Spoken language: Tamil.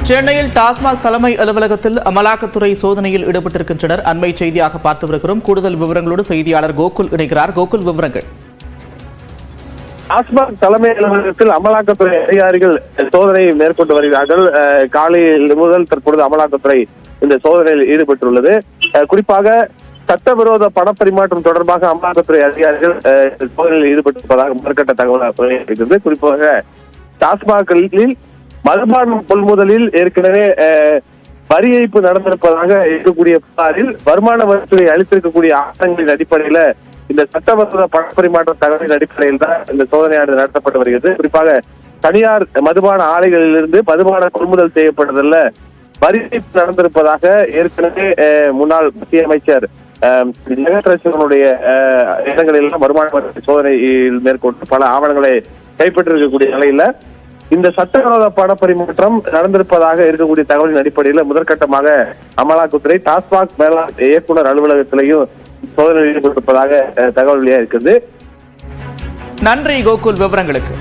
சென்னையில் டாஸ்மாக் தலைமை அலுவலகத்தில் அமலாக்கத்துறை சோதனையில் ஈடுபட்டிருக்கின்றனர். அண்மை செய்தியாக பார்த்து வருகிறோம். கூடுதல் விவரங்களோடு செய்தியாளர் கோகுல் இணைகிறார். கோகுல், விவரங்கள். டாஸ்மாக் தலைமை அலுவலகத்தில் அமலாக்கத்துறை அதிகாரிகள் சோதனை மேற்கொண்டு வருகிறார்கள். காலையில் முதல் தற்பொழுது அமலாக்கத்துறை இந்த சோதனையில் ஈடுபட்டுள்ளது. குறிப்பாக சட்டவிரோத பணப்பரிமாற்றம் தொடர்பாக அமலாக்கத்துறை அதிகாரிகள் சோதனையில் ஈடுபட்டிருப்பதாக முதற்கட்ட தகவல் இருக்கிறது. குறிப்பாக டாஸ்மாகில் மதுபானம் கொள்முதலில் ஏற்கனவே வரி ஏய்ப்பு நடந்திருப்பதாக இருக்கக்கூடிய புகாரில் வருமான வரித்துறை அளித்திருக்கக்கூடிய ஆவணங்களின் அடிப்படையில இந்த சட்டவிரோத பணப்பரிமாற்ற தகவலின் அடிப்படையில் தான் இந்த சோதனையானது நடத்தப்பட்டு வருகிறது. குறிப்பாக தனியார் மதுபான ஆலைகளிலிருந்து மதுபான கொள்முதல் செய்யப்படுவதில் வரி ஏய்ப்பு நடந்திருப்பதாக ஏற்கனவே முன்னாள் மத்திய அமைச்சர் ஜெகத்ரட்சகனுடைய இடங்களில் வருமான வரி சோதனையில் மேற்கொண்டு பல ஆவணங்களை கைப்பற்றிருக்கக்கூடிய நிலையில இந்த சட்டவிரோத பணப்பரிமாற்றம் நடந்திருப்பதாக இருக்கக்கூடிய தகவலின் அடிப்படையில் முதற்கட்டமாக அமலாக்கத்துறை டாஸ்மாக் மேலாண் இயக்குநர் அலுவலகத்திலையும் சோதனையில் ஈடுபட்டிருப்பதாக தகவல் வெளியாக இருக்கிறது. நன்றி கோகுல், விவரங்களுக்கு.